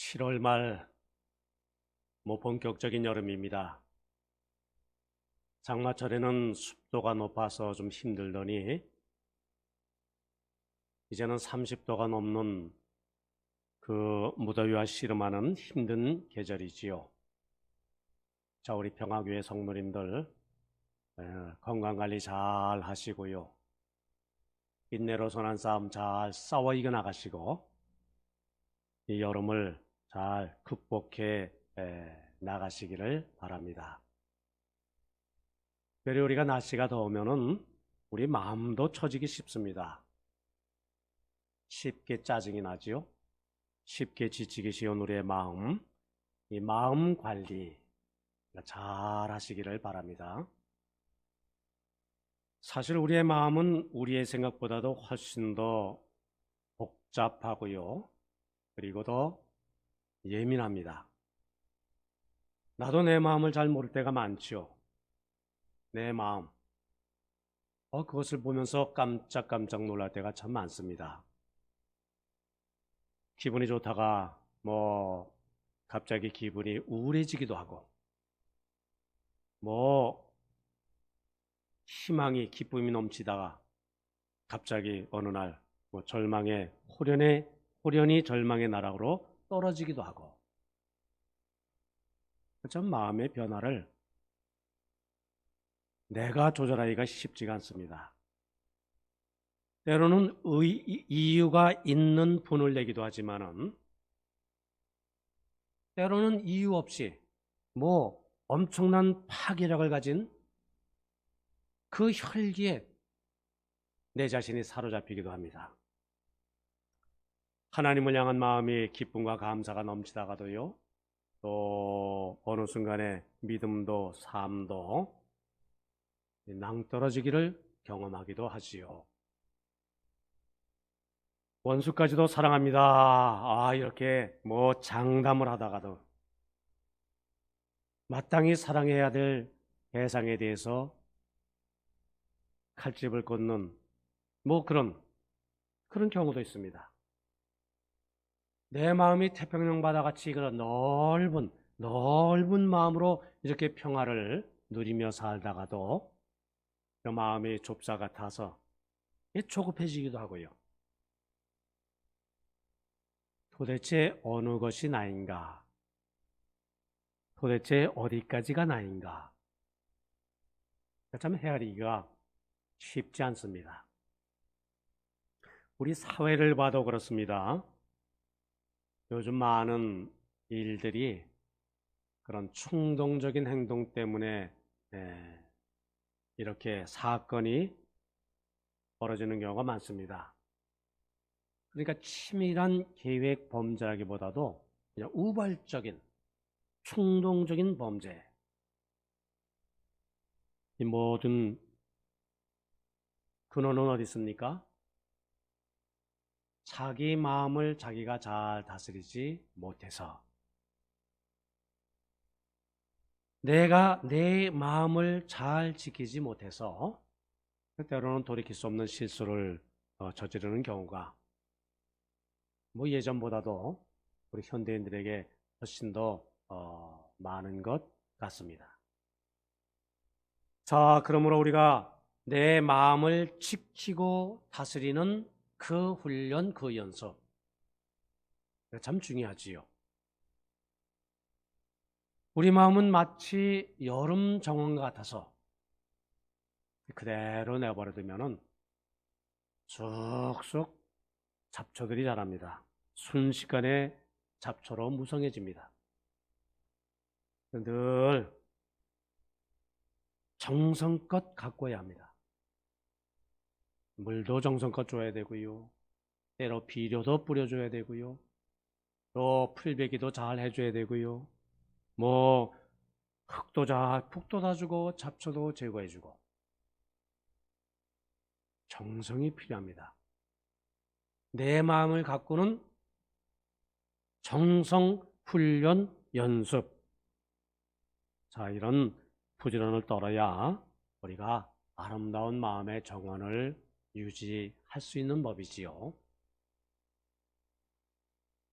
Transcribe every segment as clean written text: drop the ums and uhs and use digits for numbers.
7월 말 본격적인 여름입니다. 장마철에는 습도가 높아서 좀 힘들더니 이제는 30도가 넘는 그 무더위와 씨름하는 힘든 계절이지요. 자, 우리 평화교회 성도님들 건강관리 잘 하시고요. 인내로 선한 싸움 잘 싸워 이겨나가시고 이 여름을 잘 극복해 나가시기를 바랍니다. 특별히 우리가 날씨가 더우면은 우리 마음도 처지기 쉽습니다. 쉽게 짜증이 나지요. 쉽게 지치기 쉬운 우리의 마음, 이 마음 관리 잘 하시기를 바랍니다. 사실 우리의 마음은 우리의 생각보다도 훨씬 더 복잡하고요. 그리고 더 예민합니다. 나도 내 마음을 잘 모를 때가 많죠. 내 마음. 그것을 보면서 깜짝깜짝 놀랄 때가 참 많습니다. 기분이 좋다가 갑자기 기분이 우울해지기도 하고 희망이 기쁨이 넘치다가 갑자기 어느 날 절망의 호련히 절망의 나락으로 떨어지기도 하고 참 마음의 변화를 내가 조절하기가 쉽지가 않습니다. 때로는 이유가 있는 분을 내기도 하지만은 때로는 이유 없이 엄청난 파괴력을 가진 그 혈기에 내 자신이 사로잡히기도 합니다. 하나님을 향한 마음이 기쁨과 감사가 넘치다가도요, 또 어느 순간에 믿음도 삶도 낭떠러지기를 경험하기도 하지요. 원수까지도 사랑합니다. 이렇게 장담을 하다가도 마땅히 사랑해야 될 대상에 대해서 칼집을 꽂는 그런 경우도 있습니다. 내 마음이 태평양 바다같이 그런 넓은 마음으로 이렇게 평화를 누리며 살다가도 그 마음이 좁사 같아서 조급해지기도 하고요. 도대체 어느 것이 나인가? 도대체 어디까지가 나인가? 참 헤아리기가 쉽지 않습니다. 우리 사회를 봐도 그렇습니다. 요즘 많은 일들이 그런 충동적인 행동 때문에 이렇게 사건이 벌어지는 경우가 많습니다. 그러니까 치밀한 계획 범죄라기보다도 그냥 우발적인 충동적인 범죄. 이 모든 근원은 어디 있습니까? 자기 마음을 자기가 잘 다스리지 못해서 내가 내 마음을 잘 지키지 못해서 때로는 돌이킬 수 없는 실수를 저지르는 경우가 예전보다도 우리 현대인들에게 훨씬 더 많은 것 같습니다. 자, 그러므로 우리가 내 마음을 지키고 다스리는 그 훈련, 그 연습 참 중요하지요. 우리 마음은 마치 여름 정원 같아서 그대로 내버려두면은 쑥쑥 잡초들이 자랍니다. 순식간에 잡초로 무성해집니다. 늘 정성껏 가꿔야 합니다. 물도 정성껏 줘야 되고요. 때로 비료도 뿌려줘야 되고요. 또 풀베기도 잘 해줘야 되고요. 흙도 푹도 다 주고 잡초도 제거해주고 정성이 필요합니다. 내 마음을 가꾸는 정성 훈련 연습. 자, 이런 부지런을 떨어야 우리가 아름다운 마음의 정원을 유지할 수 있는 법이지요.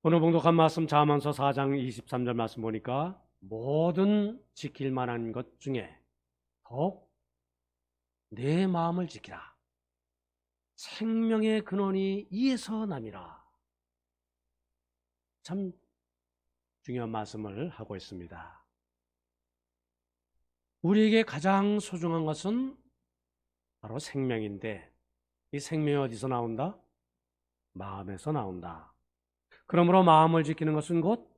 오늘 봉독한 말씀 잠언서 4장 23절 말씀 보니까 모든 지킬 만한 것 중에 더욱 내 마음을 지키라. 생명의 근원이 이에서 남이라. 참 중요한 말씀을 하고 있습니다. 우리에게 가장 소중한 것은 바로 생명인데 이 생명이 어디서 나온다? 마음에서 나온다. 그러므로 마음을 지키는 것은 곧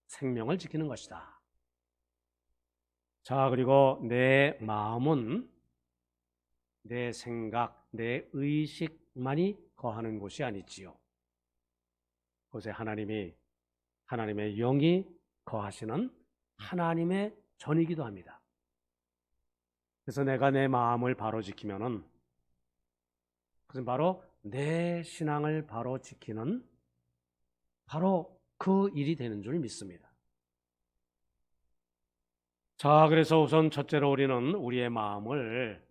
생명을 지키는 것이다. 자, 그리고 내 마음은 내 생각, 내 의식만이 거하는 곳이 아니지요. 그곳에 하나님의 영이 거하시는 하나님의 전이기도 합니다. 그래서 내가 내 마음을 바로 지키면은 그것은 바로 내 신앙을 바로 지키는 바로 그 일이 되는 줄 믿습니다. 자, 그래서 우선 첫째로 우리는 우리의 마음을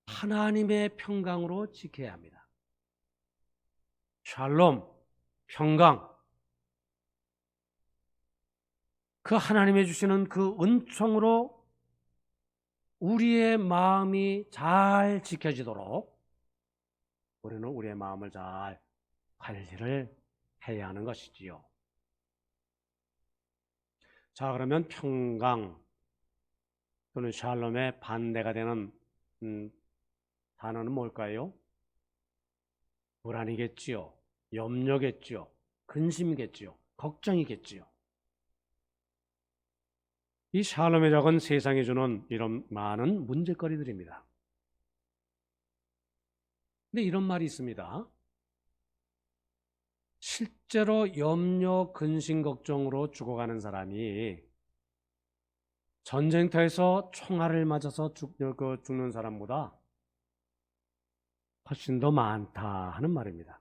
하나님의 평강으로 지켜야 합니다. 샬롬, 평강. 그 하나님이 주시는 그 은총으로 우리의 마음이 잘 지켜지도록 우리는 우리의 마음을 잘 관리를 해야 하는 것이지요. 자, 그러면 평강 또는 샬롬의 반대가 되는 단어는 뭘까요? 불안이겠지요. 염려겠지요. 근심이겠지요. 걱정이겠지요. 이 샬롬의 적은 세상이 주는 이런 많은 문제거리들입니다. 근데 이런 말이 있습니다. 실제로 염려, 근심, 걱정으로 죽어가는 사람이 전쟁터에서 총알을 맞아서 죽는 사람보다 훨씬 더 많다 하는 말입니다.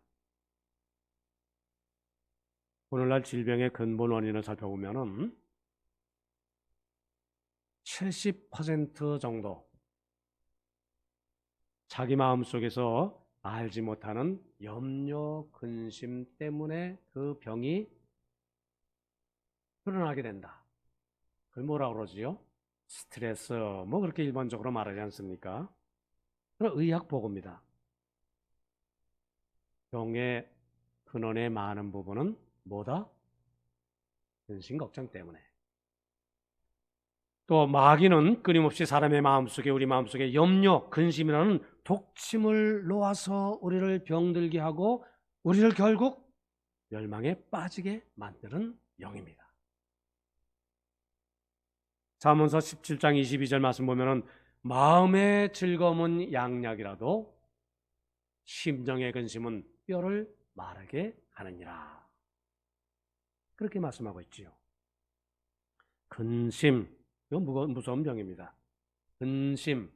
오늘날 질병의 근본 원인을 살펴보면은 70% 정도 자기 마음속에서 알지 못하는 염려, 근심 때문에 그 병이 드러나게 된다. 그걸 뭐라고 그러지요? 스트레스, 뭐 그렇게 일반적으로 말하지 않습니까? 그건 의학 보고입니다. 병의 근원의 많은 부분은 뭐다? 근심, 걱정 때문에. 또 마귀는 끊임없이 사람의 마음속에, 우리 마음속에 염려, 근심이라는 독침을 놓아서 우리를 병들게 하고 우리를 결국 멸망에 빠지게 만드는 영입니다. 잠언서 17장 22절 말씀 보면은 마음의 즐거움은 양약이라도 심정의 근심은 뼈를 마르게 하느니라. 그렇게 말씀하고 있지요. 근심, 이건 무서운 병입니다. 근심,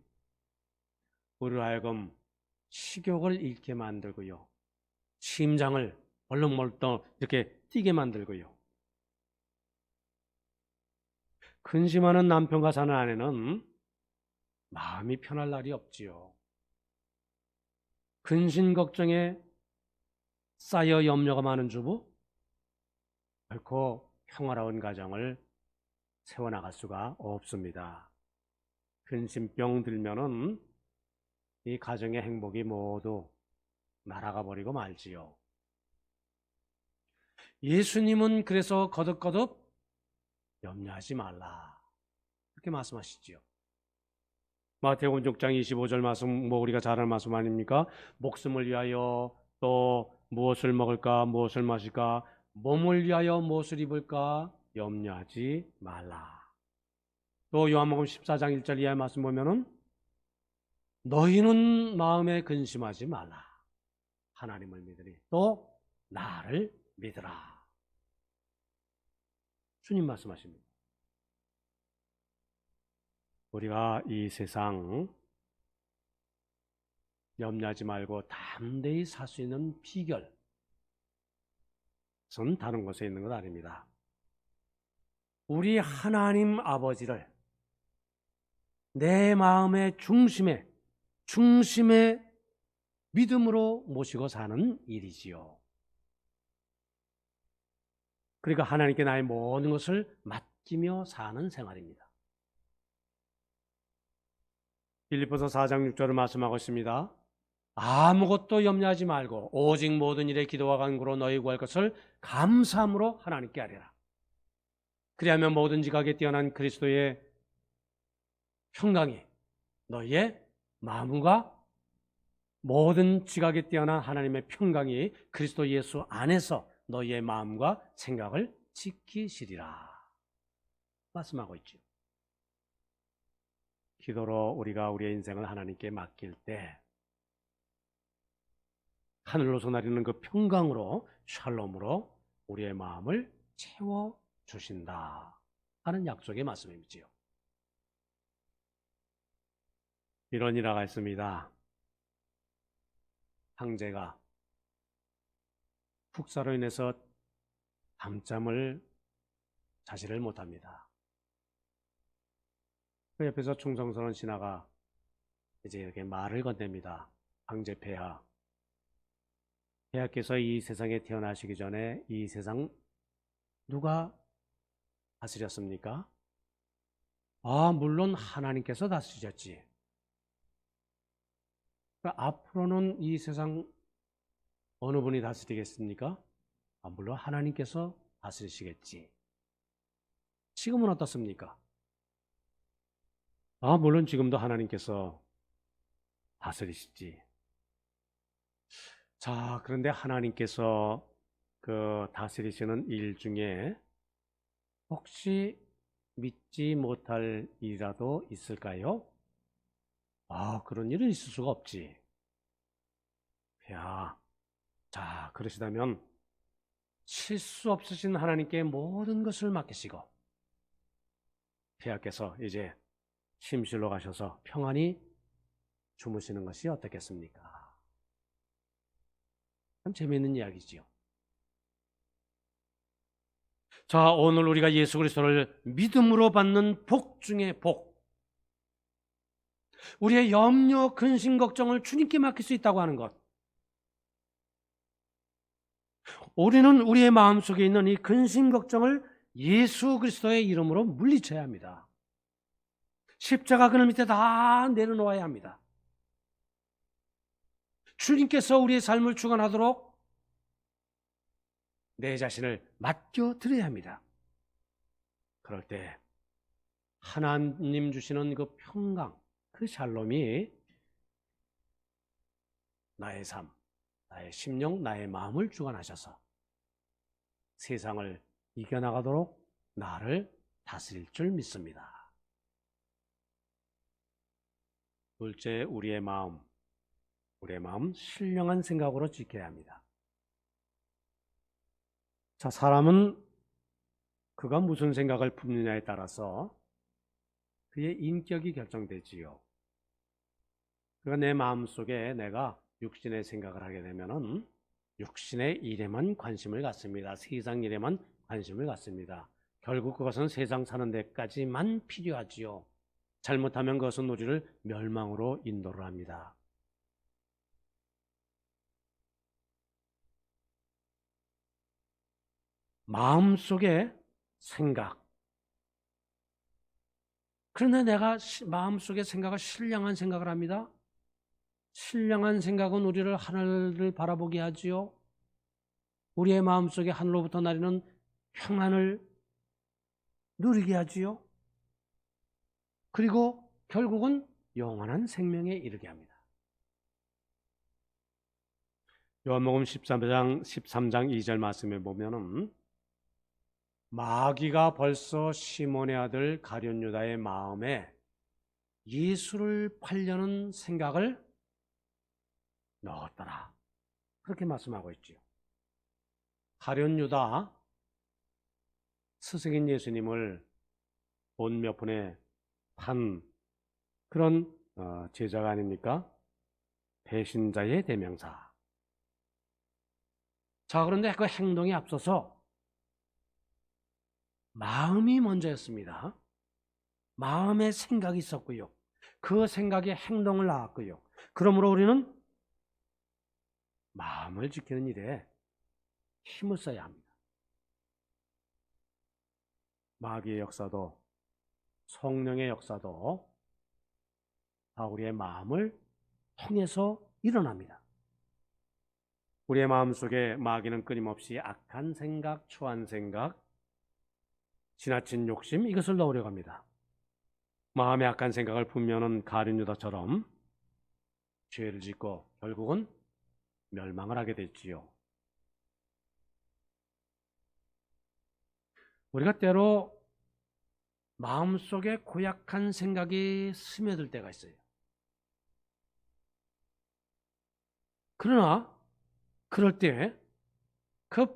우리로 하여금 식욕을 잃게 만들고요. 심장을 벌렁벌렁 이렇게 뛰게 만들고요. 근심하는 남편과 사는 아내는 마음이 편할 날이 없지요. 근심 걱정에 쌓여 염려가 많은 주부, 결코 평화로운 가정을 세워나갈 수가 없습니다. 근심병 들면은 이 가정의 행복이 모두 날아가 버리고 말지요. 예수님은 그래서 거듭거듭 염려하지 말라 이렇게 말씀하시지요. 마태복음 6장 25절 말씀, 뭐 우리가 잘 아는 말씀 아닙니까? 목숨을 위하여 또 무엇을 먹을까, 무엇을 마실까, 몸을 위하여 무엇을 입을까 염려하지 말라. 또 요한복음 14장 1절 이하의 말씀 보면은 너희는 마음에 근심하지 말라. 하나님을 믿으니 또 나를 믿으라. 주님 말씀하십니다. 우리가 이 세상 염려하지 말고 담대히 살 수 있는 비결, 그것은 다른 곳에 있는 것 아닙니다. 우리 하나님 아버지를 내 마음의 중심에 믿음으로 모시고 사는 일이지요. 그러니까 하나님께 나의 모든 것을 맡기며 사는 생활입니다. 빌립보서 4장 6절을 말씀하고 있습니다. 아무것도 염려하지 말고 오직 모든 일에 기도와 간구로 너희 구할 것을 감사함으로 하나님께 아뢰라. 그리하면 모든 지각에 뛰어난 그리스도의 평강이 너희의 마음과 모든 지각에 뛰어난 하나님의 평강이 그리스도 예수 안에서 너희의 마음과 생각을 지키시리라 말씀하고 있죠. 기도로 우리가 우리의 인생을 하나님께 맡길 때 하늘로서 내리는 그 평강으로 샬롬으로 우리의 마음을 채워주신다 하는 약속의 말씀이지요. 이런 일화가 있습니다. 황제가 국사로 인해서 밤잠을 자지를 못합니다. 그 옆에서 충성스러운 신하가 이제 이렇게 말을 건넵니다. 황제 폐하, 폐하께서 이 세상에 태어나시기 전에 이 세상 누가 다스렸습니까? 물론 하나님께서 다스리셨지. 앞으로는 이 세상 어느 분이 다스리겠습니까? 물론 하나님께서 다스리시겠지. 지금은 어떻습니까? 물론 지금도 하나님께서 다스리시지. 자, 그런데 하나님께서 그 다스리시는 일 중에 혹시 믿지 못할 일이라도 있을까요? 그런 일은 있을 수가 없지. 야, 자, 그러시다면 실수 없으신 하나님께 모든 것을 맡기시고 폐하께서 이제 침실로 가셔서 평안히 주무시는 것이 어떻겠습니까? 참 재미있는 이야기지요. 자, 오늘 우리가 예수 그리스도를 믿음으로 받는 복 중에 복, 우리의 염려, 근심, 걱정을 주님께 맡길 수 있다고 하는 것. 우리는 우리의 마음속에 있는 이 근심, 걱정을 예수 그리스도의 이름으로 물리쳐야 합니다. 십자가 그늘 밑에 다 내려놓아야 합니다. 주님께서 우리의 삶을 주관하도록 내 자신을 맡겨드려야 합니다. 그럴 때 하나님 주시는 그 평강, 그 샬롬이 나의 삶, 나의 심령, 나의 마음을 주관하셔서 세상을 이겨나가도록 나를 다스릴 줄 믿습니다. 둘째, 우리의 마음 신령한 생각으로 지켜야 합니다. 자, 사람은 그가 무슨 생각을 품느냐에 따라서 그의 인격이 결정되지요. 그가 내 마음속에 내가 육신의 생각을 하게 되면은 육신의 일에만 관심을 갖습니다. 세상 일에만 관심을 갖습니다. 결국 그것은 세상 사는 데까지만 필요하지요. 잘못하면 그것은 우리를 멸망으로 인도를 합니다. 마음속에 생각. 그런데 내가 마음속에 생각을 신령한 생각을 합니다. 신령한 생각은 우리를 하늘을 바라보게 하지요. 우리의 마음속에 하늘로부터 나리는 평안을 누리게 하지요. 그리고 결국은 영원한 생명에 이르게 합니다. 요한복음 13장 2절 말씀에 보면은 마귀가 벌써 시몬의 아들 가룟 유다의 마음에 예수를 팔려는 생각을 넣었더라. 그렇게 말씀하고 있지요. 가룟 유다 스승인 예수님을 돈 몇 푼에 판 그런 제자가 아닙니까? 배신자의 대명사. 자, 그런데 그 행동에 앞서서 마음이 먼저였습니다. 마음의 생각이 있었고요. 그 생각에 행동을 낳았고요. 그러므로 우리는 마음을 지키는 일에 힘을 써야 합니다. 마귀의 역사도 성령의 역사도 다 우리의 마음을 통해서 일어납니다. 우리의 마음속에 마귀는 끊임없이 악한 생각, 추한 생각, 지나친 욕심 이것을 넣으려고 합니다. 마음의 악한 생각을 품면은 가룟 유다처럼 죄를 짓고 결국은 멸망을 하게 됐지요. 우리가 때로 마음속에 고약한 생각이 스며들 때가 있어요. 그러나 그럴 때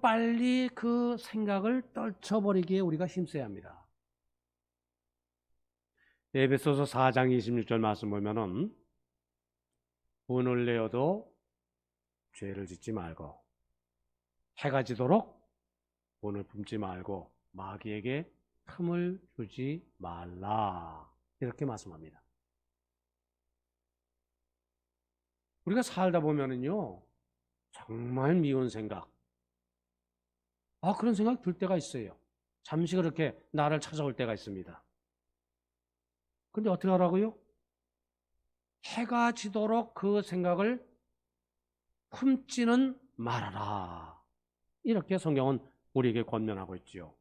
빨리 그 생각을 떨쳐버리기에 우리가 힘써야 합니다. 에베소서 4장 26절 말씀 보면은 분을 내어도 죄를 짓지 말고 해가 지도록 분을 품지 말고 마귀에게 틈을 주지 말라 이렇게 말씀합니다. 우리가 살다 보면은요 정말 미운 생각 그런 생각 들 때가 있어요. 잠시 그렇게 나를 찾아올 때가 있습니다. 근데 어떻게 하라고요? 해가 지도록 그 생각을 품지는 말아라 이렇게 성경은 우리에게 권면하고 있지요.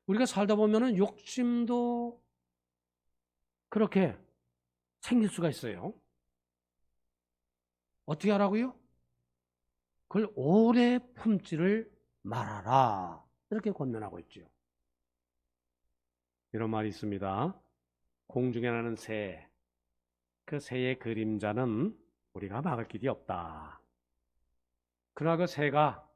우리가 살다 보면은 욕심도 그렇게 생길 수가 있어요. 어떻게 하라고요? 그걸 오래 품지를 말아라 이렇게 권면하고 있죠. 이런 말이 있습니다. 공중에 나는 새, 그 새의 그림자는 우리가 막을 길이 없다. 그러나 그 새가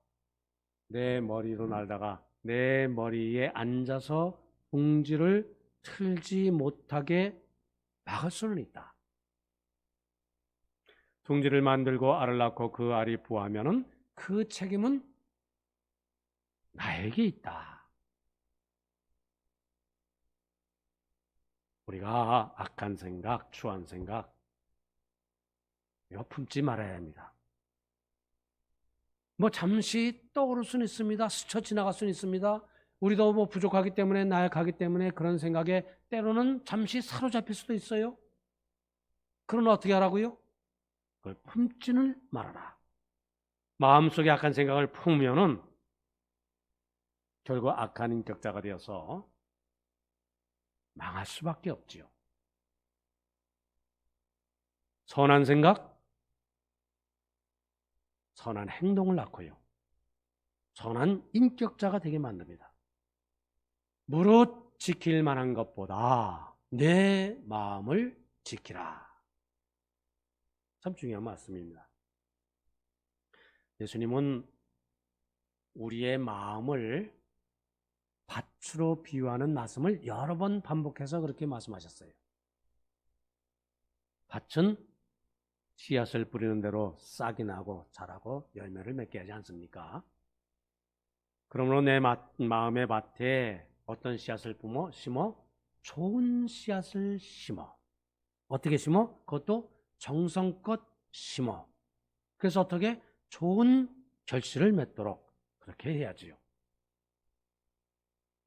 내 머리로 날다가 내 머리에 앉아서 둥지를 틀지 못하게 막을 수는 있다. 둥지를 만들고 알을 낳고 그 알이 부화하면은 그 책임은 나에게 있다. 우리가 악한 생각, 추한 생각 이거 품지 말아야 합니다. 잠시 떠오를 수는 있습니다. 스쳐 지나갈 수는 있습니다. 우리도 부족하기 때문에 나약하기 때문에 그런 생각에 때로는 잠시 사로잡힐 수도 있어요. 그러나 어떻게 하라고요? 그걸 품지는 말아라. 마음속에 악한 생각을 품으면은 결국 악한 인격자가 되어서 망할 수밖에 없지요. 선한 생각, 선한 행동을 낳고요. 선한 인격자가 되게 만듭니다. 무릇 지킬 만한 것보다 내 마음을 지키라. 참 중요한 말씀입니다. 예수님은 우리의 마음을 밭으로 비유하는 말씀을 여러 번 반복해서 그렇게 말씀하셨어요. 밭은 씨앗을 뿌리는 대로 싹이 나고 자라고 열매를 맺게 하지 않습니까? 그러므로 내 마음의 밭에 어떤 씨앗을 심어? 좋은 씨앗을 심어. 어떻게 심어? 그것도 정성껏 심어. 그래서 어떻게? 좋은 결실을 맺도록 그렇게 해야지요.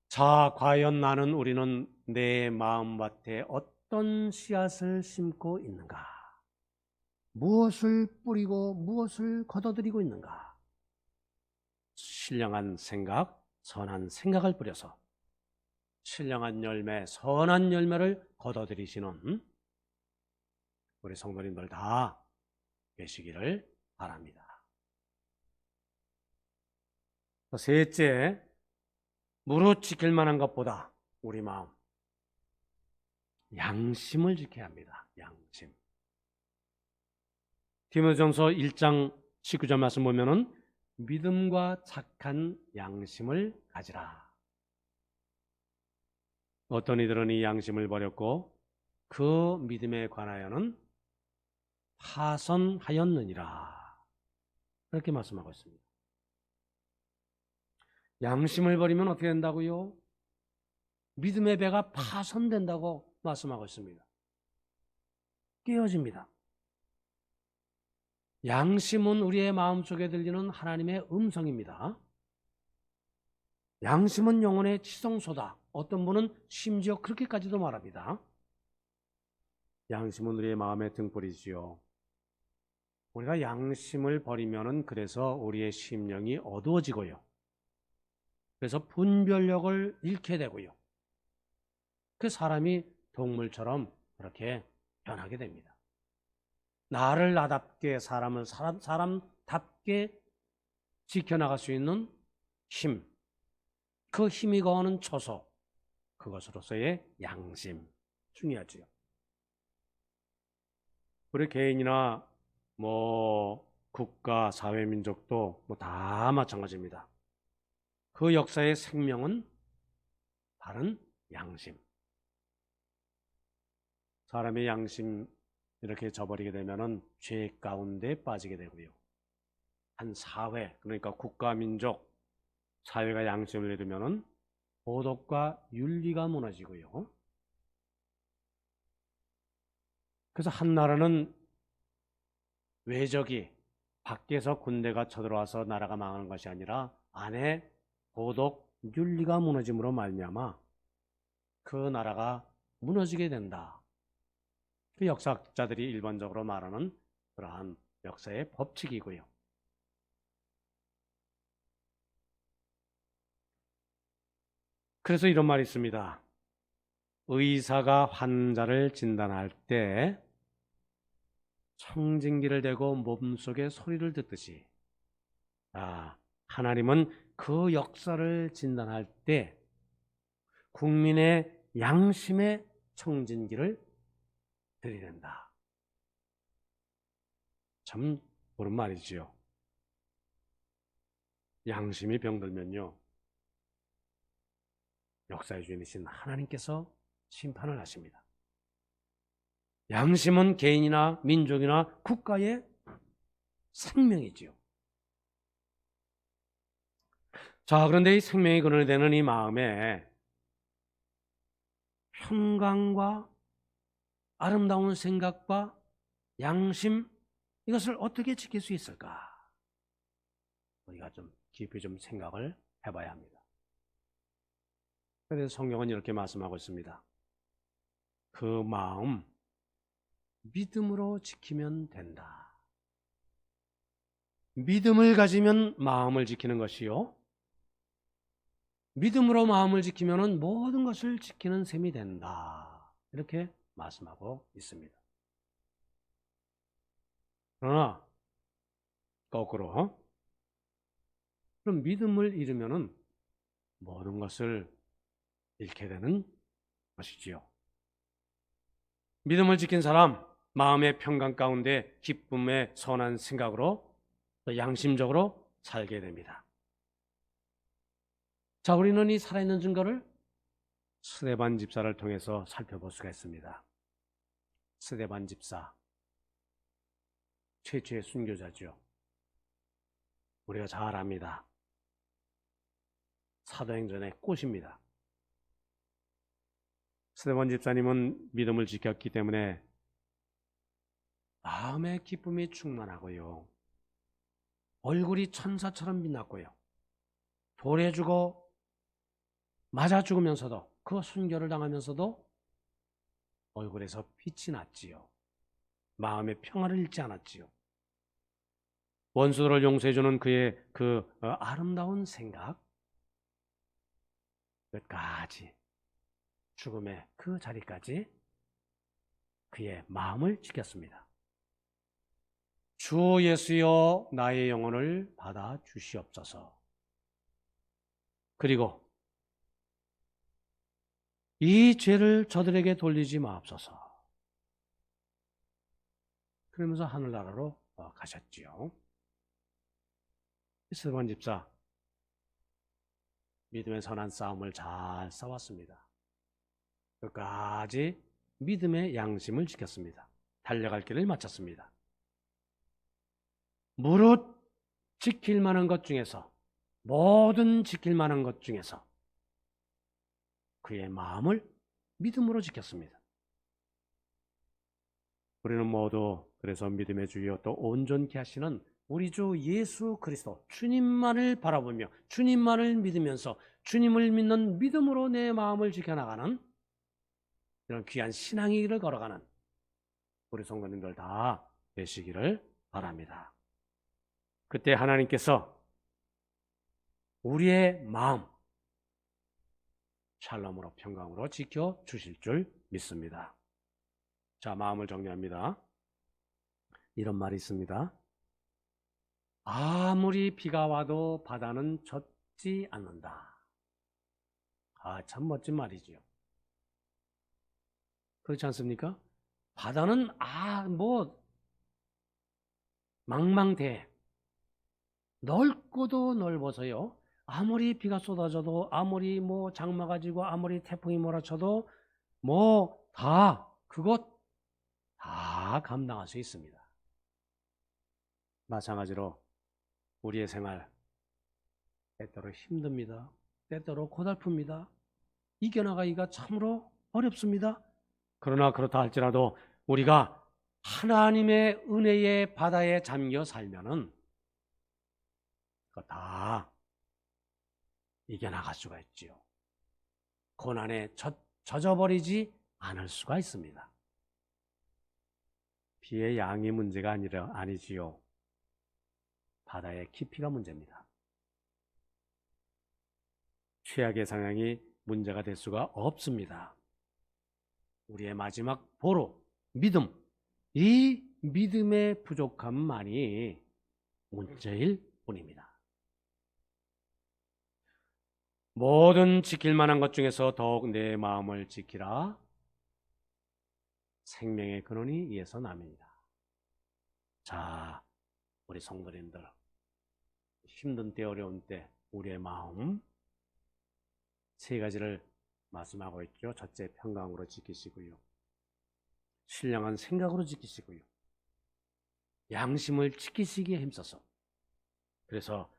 자, 과연 우리는 내 마음밭에 어떤 씨앗을 심고 있는가? 무엇을 뿌리고 무엇을 거둬들이고 있는가? 신령한 생각, 선한 생각을 뿌려서 신령한 열매, 선한 열매를 거둬들이시는 우리 성도님들 다 계시기를 바랍니다. 셋째, 무릇 지킬 만한 것보다 우리 마음, 양심을 지켜야 합니다. 양심. 디모데전서 1장 19절 말씀 보면은 믿음과 착한 양심을 가지라. 어떤 이들은 이 양심을 버렸고 그 믿음에 관하여는 파선하였느니라. 그렇게 말씀하고 있습니다. 양심을 버리면 어떻게 된다고요? 믿음의 배가 파손된다고 말씀하고 있습니다. 깨어집니다. 양심은 우리의 마음속에 들리는 하나님의 음성입니다. 양심은 영혼의 지성소다. 어떤 분은 심지어 그렇게까지도 말합니다. 양심은 우리의 마음의 등불이지요. 우리가 양심을 버리면은 그래서 우리의 심령이 어두워지고요. 그래서 분별력을 잃게 되고요. 그 사람이 동물처럼 그렇게 변하게 됩니다. 나를 나답게 사람답게 지켜나갈 수 있는 힘, 그 힘이 거하는 처소, 그것으로서의 양심, 중요하지요. 우리 개인이나 국가, 사회, 민족도 다 마찬가지입니다. 그 역사의 생명은 바른 양심. 사람의 양심 이렇게 저버리게 되면은 죄 가운데 빠지게 되고요. 한 사회, 그러니까 국가, 민족, 사회가 양심을 잃으면은 도덕과 윤리가 무너지고요. 그래서 한 나라는 외적이 밖에서 군대가 쳐들어와서 나라가 망하는 것이 아니라 안에 도덕, 윤리가 무너짐으로 말미암아 그 나라가 무너지게 된다. 그 역사학자들이 일반적으로 말하는 그러한 역사의 법칙이고요. 그래서 이런 말이 있습니다. 의사가 환자를 진단할 때 청진기를 대고 몸속에 소리를 듣듯이 하나님은 그 역사를 진단할 때 국민의 양심의 청진기를 들이댄다. 참 옳은 말이지요. 양심이 병들면요, 역사의 주인이신 하나님께서 심판을 하십니다. 양심은 개인이나 민족이나 국가의 생명이지요. 자, 그런데 이 생명이 근원이 되는 이 마음에 평강과 아름다운 생각과 양심, 이것을 어떻게 지킬 수 있을까? 우리가 좀 깊이 좀 생각을 해봐야 합니다. 그래서 성경은 이렇게 말씀하고 있습니다. 그 마음, 믿음으로 지키면 된다. 믿음을 가지면 마음을 지키는 것이요, 믿음으로 마음을 지키면 모든 것을 지키는 셈이 된다. 이렇게 말씀하고 있습니다. 그러나 거꾸로 그럼 믿음을 잃으면 모든 것을 잃게 되는 것이지요. 믿음을 지킨 사람, 마음의 평강 가운데 기쁨의 선한 생각으로 또 양심적으로 살게 됩니다. 자, 우리는 이 살아있는 증거를 스데반 집사를 통해서 살펴볼 수가 있습니다. 스데반 집사, 최초의 순교자죠. 우리가 잘 압니다. 사도행전의 꽃입니다. 스데반 집사님은 믿음을 지켰기 때문에 마음의 기쁨이 충만하고요, 얼굴이 천사처럼 빛났고요, 돌에 죽어 맞아 죽으면서도, 그 순교를 당하면서도 얼굴에서 빛이 났지요. 마음의 평화를 잃지 않았지요. 원수들을 용서해주는 그의 아름다운 생각, 끝까지 죽음의 그 자리까지 그의 마음을 지켰습니다. 주 예수여 나의 영혼을 받아 주시옵소서. 그리고 이 죄를 저들에게 돌리지 마옵소서. 그러면서 하늘나라로 가셨지요. 스데반 집사, 믿음의 선한 싸움을 잘 싸웠습니다. 끝까지 믿음의 양심을 지켰습니다. 달려갈 길을 마쳤습니다. 무릇 지킬 만한 것 중에서, 모든 지킬 만한 것 중에서 그의 마음을 믿음으로 지켰습니다. 우리는 모두 그래서 믿음의 주여 또 온전케 하시는 우리 주 예수 그리스도 주님만을 바라보며 주님만을 믿으면서 주님을 믿는 믿음으로 내 마음을 지켜나가는 이런 귀한 신앙의 길을 걸어가는 우리 성도님들 다 되시기를 바랍니다. 그때 하나님께서 우리의 마음 샬롬으로 평강으로 지켜주실 줄 믿습니다. 자, 마음을 정리합니다. 이런 말이 있습니다. 아무리 비가 와도 바다는 젖지 않는다. 참 멋진 말이지요. 그렇지 않습니까? 바다는 망망대해 넓고도 넓어서요. 아무리 비가 쏟아져도 아무리 장마가 지고 아무리 태풍이 몰아쳐도 그것 다 감당할 수 있습니다. 마찬가지로 우리의 생활 때때로 힘듭니다. 때때로 고달픕니다. 이겨나가기가 참으로 어렵습니다. 그러나 그렇다 할지라도 우리가 하나님의 은혜의 바다에 잠겨 살면은 그거 다 이겨나갈 수가 있지요. 고난에 젖어버리지 않을 수가 있습니다. 비의 양이 문제가 아니지요. 바다의 깊이가 문제입니다. 최악의 상황이 문제가 될 수가 없습니다. 우리의 마지막 보루, 믿음, 이 믿음의 부족함만이 문제일 뿐입니다. 모든 지킬 만한 것 중에서 더욱 내 마음을 지키라. 생명의 근원이 이에서 남입니다. 자, 우리 성도님들 힘든 때 어려운 때 우리의 마음 세 가지를 말씀하고 있죠. 첫째, 평강으로 지키시고요. 신령한 생각으로 지키시고요. 양심을 지키시기에 힘써서. 그래서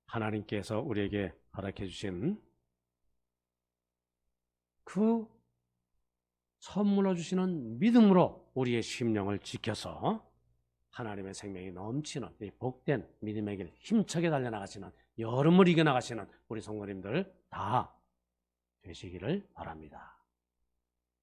하나님께서 우리에게 허락해 주신 그 선물로 주시는 믿음으로 우리의 심령을 지켜서 하나님의 생명이 넘치는 이 복된 믿음의 길 힘차게 달려나가시는 여름을 이겨나가시는 우리 성도님들 다 되시기를 바랍니다.